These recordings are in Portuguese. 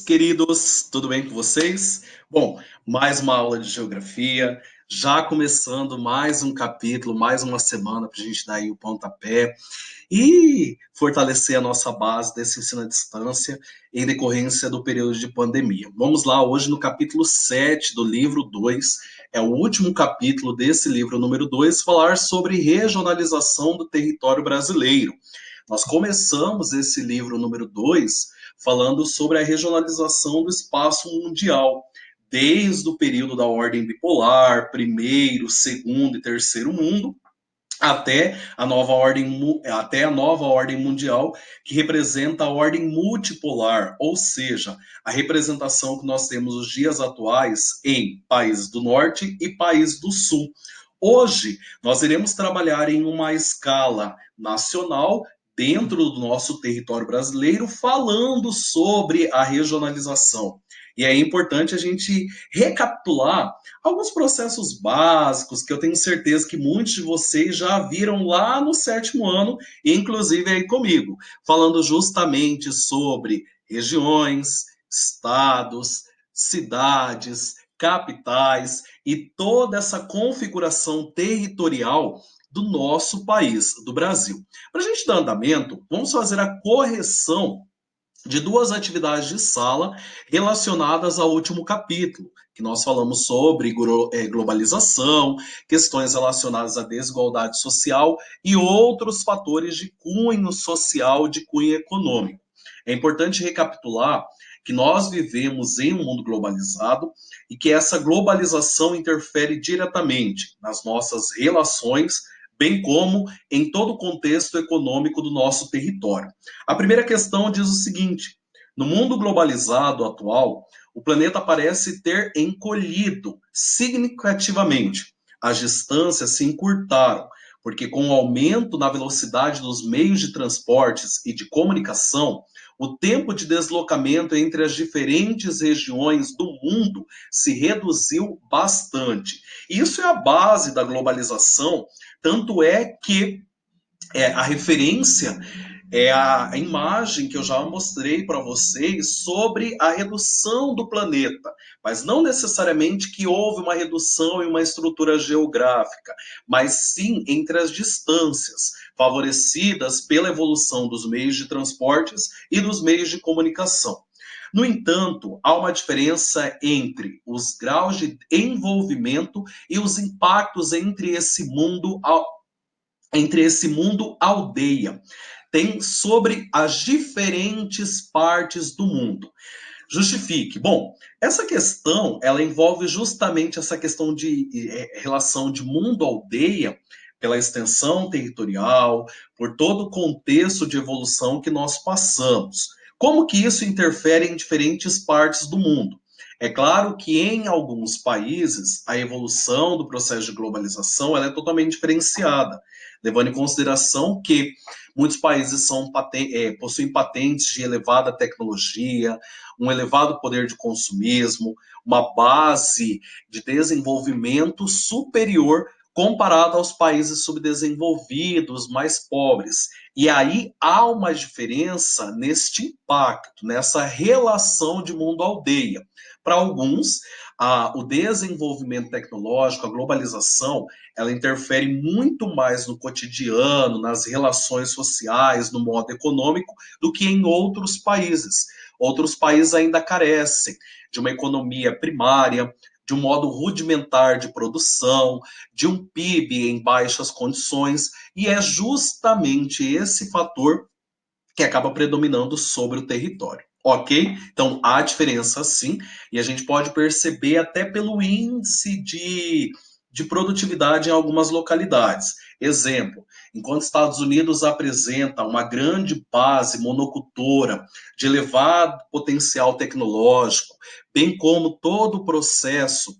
Queridos, tudo bem com vocês? Bom, mais uma aula de geografia, já começando mais um capítulo, mais uma semana para a gente dar aí o pontapé e fortalecer a nossa base desse ensino à distância em decorrência do período de pandemia. Vamos lá, hoje no capítulo 7 do livro 2, é o último capítulo desse livro número 2, falar sobre regionalização do território brasileiro. Nós começamos esse livro número 2 falando sobre a regionalização do espaço mundial, desde o período da ordem bipolar, primeiro, segundo e terceiro mundo, até a nova ordem mundial, que representa a ordem multipolar, ou seja, a representação que nós temos nos dias atuais em países do norte e países do sul. Hoje, nós iremos trabalhar em uma escala nacional dentro do nosso território brasileiro, falando sobre a regionalização. E é importante a gente recapitular alguns processos básicos que eu tenho certeza que muitos de vocês já viram lá no sétimo ano, inclusive aí comigo, falando justamente sobre regiões, estados, cidades, capitais e toda essa configuração territorial do nosso país, do Brasil. Para a gente dar andamento, vamos fazer a correção de duas atividades de sala relacionadas ao último capítulo, que nós falamos sobre globalização, questões relacionadas à desigualdade social e outros fatores de cunho social, de cunho econômico. É importante recapitular que nós vivemos em um mundo globalizado e que essa globalização interfere diretamente nas nossas relações, bem como em todo o contexto econômico do nosso território. A primeira questão diz o seguinte: no mundo globalizado atual, o planeta parece ter encolhido significativamente. As distâncias se encurtaram, porque com o aumento na velocidade dos meios de transportes e de comunicação, o tempo de deslocamento entre as diferentes regiões do mundo se reduziu bastante. Isso é a base da globalização, tanto é que a referência é a imagem que eu já mostrei para vocês sobre a redução do planeta, mas não necessariamente que houve uma redução em uma estrutura geográfica, mas sim entre as distâncias, favorecidas pela evolução dos meios de transportes e dos meios de comunicação. No entanto, há uma diferença entre os graus de envolvimento e os impactos entre esse mundo aldeia. Tem sobre as diferentes partes do mundo. Justifique. Bom, essa questão, ela envolve justamente essa questão de relação de mundo-aldeia, pela extensão territorial, por todo o contexto de evolução que nós passamos. Como que isso interfere em diferentes partes do mundo? É claro que em alguns países a evolução do processo de globalização ela é totalmente diferenciada, levando em consideração que muitos países possuem patentes de elevada tecnologia, um elevado poder de consumismo, uma base de desenvolvimento superior comparado aos países subdesenvolvidos, mais pobres. E aí há uma diferença neste impacto, nessa relação de mundo-aldeia. Para alguns, o desenvolvimento tecnológico, a globalização, ela interfere muito mais no cotidiano, nas relações sociais, no modo econômico, do que em outros países. Outros países ainda carecem de uma economia primária, de um modo rudimentar de produção, de um PIB em baixas condições, e é justamente esse fator que acaba predominando sobre o território. Ok? Então há diferença sim, e a gente pode perceber até pelo índice de produtividade em algumas localidades. Exemplo, enquanto Estados Unidos apresenta uma grande base monocultora de elevado potencial tecnológico, bem como todo o processo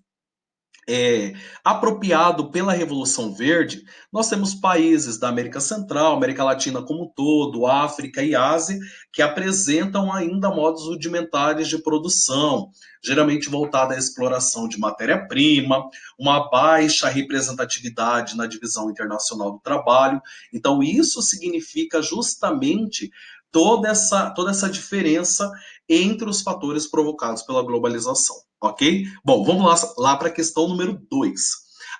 apropriado pela Revolução Verde, nós temos países da América Central, América Latina como um todo, África e Ásia, que apresentam ainda modos rudimentares de produção, geralmente voltada à exploração de matéria-prima, uma baixa representatividade na divisão internacional do trabalho. Então, isso significa justamente toda essa diferença entre os fatores provocados pela globalização, ok? Bom, vamos lá para a questão número 2.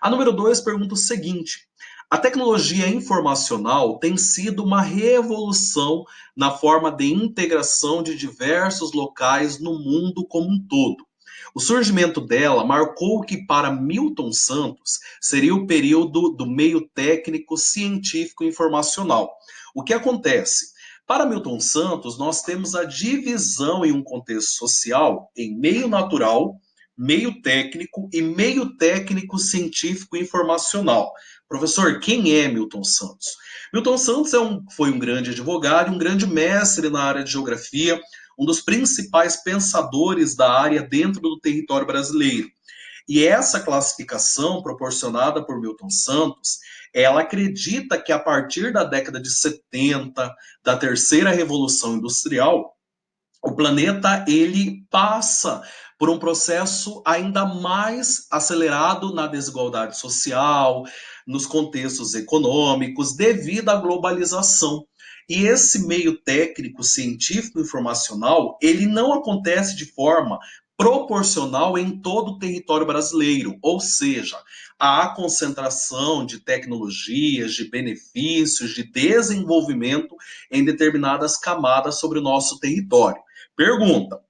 A número 2 pergunta o seguinte: a tecnologia informacional tem sido uma revolução na forma de integração de diversos locais no mundo como um todo. O surgimento dela marcou o que para Milton Santos seria o período do meio técnico científico informacional. O que acontece? Para Milton Santos, nós temos a divisão em um contexto social em meio natural, meio técnico e meio técnico científico informacional. Professor, quem é Milton Santos? Milton Santos foi um grande advogado, um grande mestre na área de geografia, um dos principais pensadores da área dentro do território brasileiro. E essa classificação proporcionada por Milton Santos, ela acredita que a partir da década de 70, da terceira revolução industrial, o planeta ele passa por um processo ainda mais acelerado na desigualdade social, nos contextos econômicos, devido à globalização. E esse meio técnico, científico, informacional, ele não acontece de forma proporcional em todo o território brasileiro, ou seja, há concentração de tecnologias, de benefícios, de desenvolvimento em determinadas camadas sobre o nosso território. Pergunta: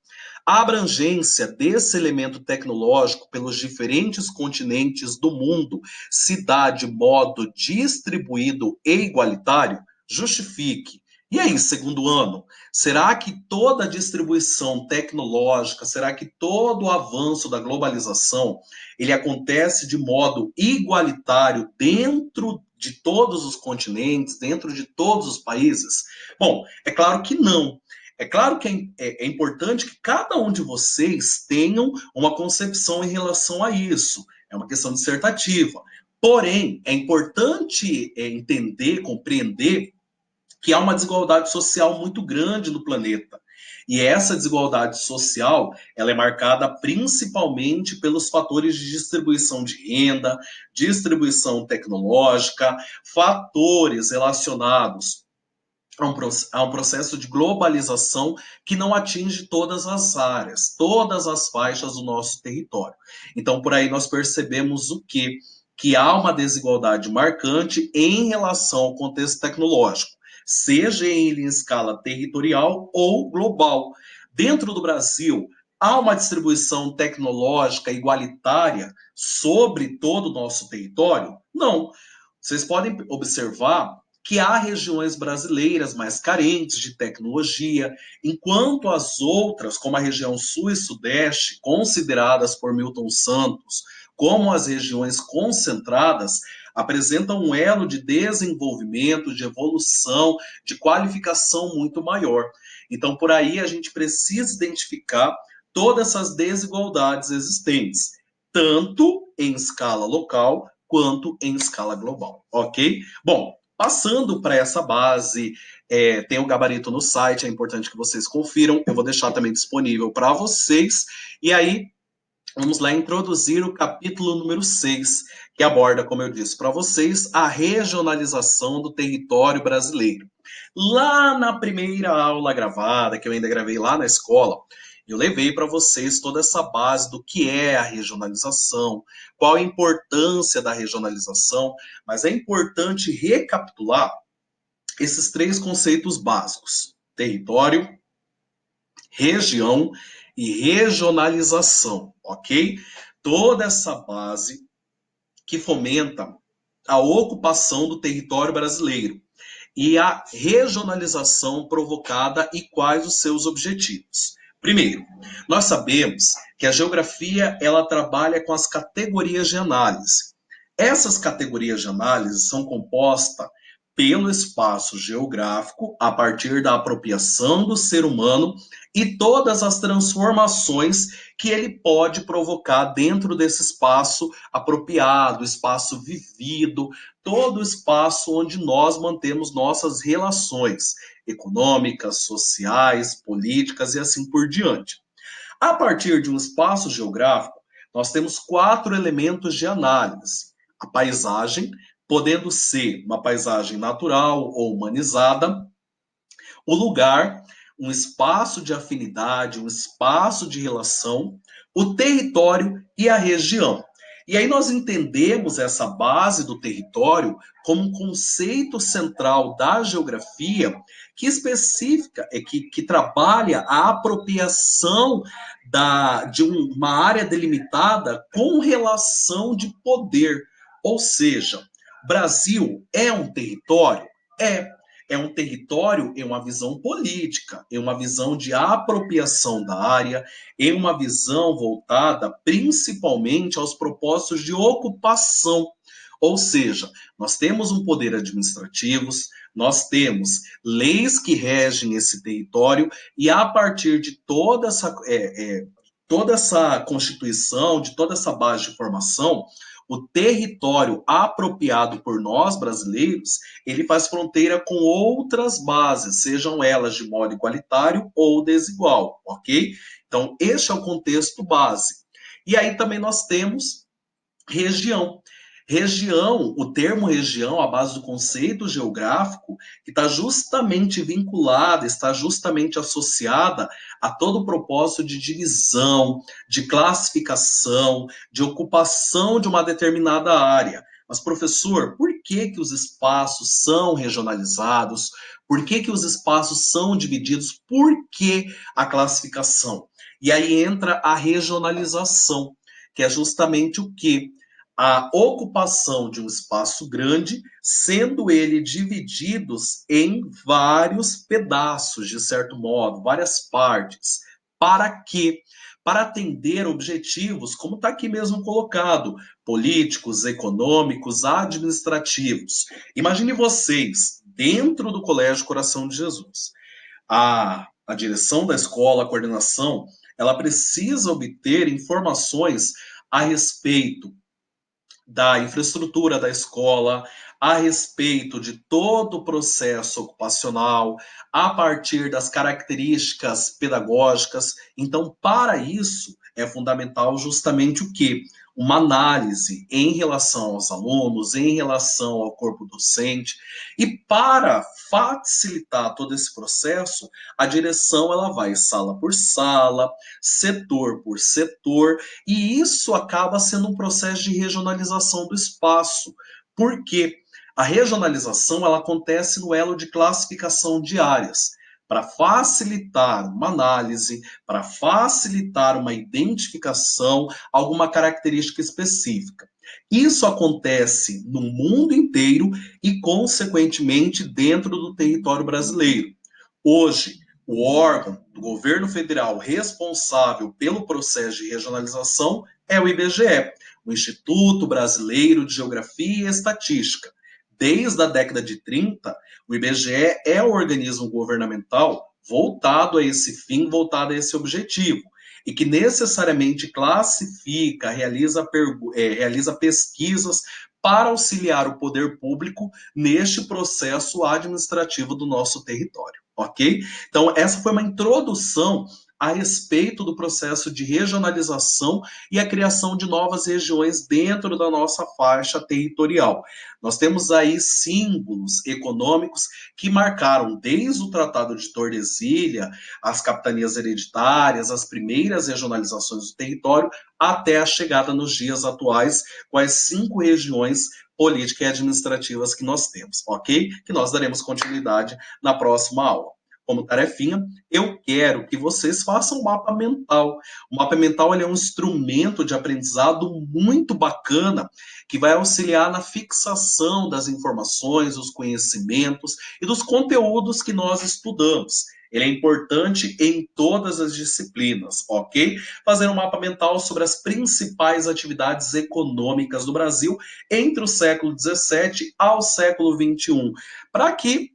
a abrangência desse elemento tecnológico pelos diferentes continentes do mundo se dá de modo distribuído e igualitário? Justifique. E aí, segundo ano, será que toda a distribuição tecnológica, será que todo o avanço da globalização, ele acontece de modo igualitário dentro de todos os continentes, dentro de todos os países? Bom, é claro que não. É claro que é importante que cada um de vocês tenham uma concepção em relação a isso. É uma questão dissertativa. Porém, é importante entender, compreender que há uma desigualdade social muito grande no planeta. E essa desigualdade social, ela é marcada principalmente pelos fatores de distribuição de renda, distribuição tecnológica, fatores relacionados a um processo de globalização que não atinge todas as áreas, todas as faixas do nosso território. Então, por aí nós percebemos o quê? Que há uma desigualdade marcante em relação ao contexto tecnológico, seja ele em escala territorial ou global. Dentro do Brasil, há uma distribuição tecnológica igualitária sobre todo o nosso território? Não. Vocês podem observar que há regiões brasileiras mais carentes de tecnologia, enquanto as outras, como a região sul e sudeste, consideradas por Milton Santos como as regiões concentradas, apresentam um elo de desenvolvimento, de evolução, de qualificação muito maior. Então, por aí a gente precisa identificar todas essas desigualdades existentes, tanto em escala local quanto em escala global, ok? Bom, passando para essa base, tem o gabarito no site, é importante que vocês confiram, eu vou deixar também disponível para vocês, e aí vamos lá introduzir o capítulo número 6, que aborda, como eu disse para vocês, a regionalização do território brasileiro. Lá na primeira aula gravada, que eu ainda gravei lá na escola, eu levei para vocês toda essa base do que é a regionalização, qual a importância da regionalização, mas é importante recapitular esses três conceitos básicos: território, região e regionalização, ok? Toda essa base que fomenta a ocupação do território brasileiro e a regionalização provocada e quais os seus objetivos. Primeiro, nós sabemos que a geografia ela trabalha com as categorias de análise. Essas categorias de análise são compostas pelo espaço geográfico a partir da apropriação do ser humano e todas as transformações que ele pode provocar dentro desse espaço apropriado, espaço vivido, todo o espaço onde nós mantemos nossas relações econômicas, sociais, políticas e assim por diante. A partir de um espaço geográfico, nós temos 4 elementos de análise: a paisagem, podendo ser uma paisagem natural ou humanizada, o lugar, um espaço de afinidade, um espaço de relação, o território e a região. E aí nós entendemos essa base do território como um conceito central da geografia que especifica, que trabalha a apropriação de uma área delimitada com relação de poder. Ou seja, Brasil é um território? É um território em uma visão política, em uma visão de apropriação da área, em uma visão voltada principalmente aos propósitos de ocupação. Ou seja, nós temos um poder administrativo, nós temos leis que regem esse território, e a partir de toda essa constituição, de toda essa base de formação, o território apropriado por nós brasileiros, ele faz fronteira com outras bases, sejam elas de modo igualitário ou desigual, ok? Então, este é o contexto base. E aí também nós temos região. Região, o termo região, a base do conceito geográfico, que está justamente vinculada, está justamente associada a todo o propósito de divisão, de classificação, de ocupação de uma determinada área. Mas, professor, por que que os espaços são regionalizados? Por que que os espaços são divididos? Por que a classificação? E aí entra a regionalização, que é justamente o quê? A ocupação de um espaço grande, sendo ele divididos em vários pedaços, de certo modo, várias partes. Para quê? Para atender objetivos, como está aqui mesmo colocado, políticos, econômicos, administrativos. Imagine vocês, dentro do Colégio Coração de Jesus, a direção da escola, a coordenação, ela precisa obter informações a respeito da infraestrutura da escola, a respeito de todo o processo ocupacional, a partir das características pedagógicas. Então, para isso, é fundamental justamente o quê? Uma análise em relação aos alunos, em relação ao corpo docente, e para facilitar todo esse processo, a direção ela vai sala por sala, setor por setor, e isso acaba sendo um processo de regionalização do espaço. Por quê? A regionalização ela acontece no elo de classificação de áreas, para facilitar uma análise, para facilitar uma identificação, alguma característica específica. Isso acontece no mundo inteiro e, consequentemente, dentro do território brasileiro. Hoje, o órgão do governo federal responsável pelo processo de regionalização é o IBGE, o Instituto Brasileiro de Geografia e Estatística. Desde a década de 30, o IBGE é o organismo governamental voltado a esse fim, voltado a esse objetivo, e que necessariamente classifica, realiza pesquisas para auxiliar o poder público neste processo administrativo do nosso território, ok? Então, essa foi uma introdução a respeito do processo de regionalização e a criação de novas regiões dentro da nossa faixa territorial. Nós temos aí símbolos econômicos que marcaram desde o Tratado de Tordesilhas, as capitanias hereditárias, as primeiras regionalizações do território, até a chegada nos dias atuais, com as 5 regiões políticas e administrativas que nós temos, ok? Que nós daremos continuidade na próxima aula. Como tarefinha, eu quero que vocês façam um mapa mental. O mapa mental ele é um instrumento de aprendizado muito bacana que vai auxiliar na fixação das informações, dos conhecimentos e dos conteúdos que nós estudamos. Ele é importante em todas as disciplinas, ok? Fazer um mapa mental sobre as principais atividades econômicas do Brasil entre o século XVII ao século XXI, para que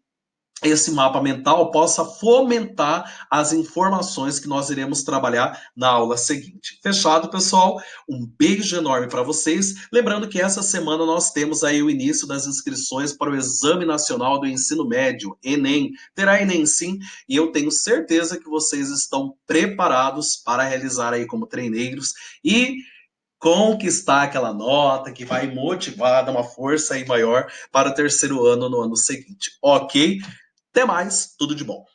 esse mapa mental possa fomentar as informações que nós iremos trabalhar na aula seguinte. Fechado, pessoal? Um beijo enorme para vocês. Lembrando que essa semana nós temos aí o início das inscrições para o Exame Nacional do Ensino Médio, Enem. Terá Enem sim, e eu tenho certeza que vocês estão preparados para realizar aí como treineiros e conquistar aquela nota que vai motivar, dar uma força aí maior para o terceiro ano no ano seguinte. Ok? Até mais, tudo de bom.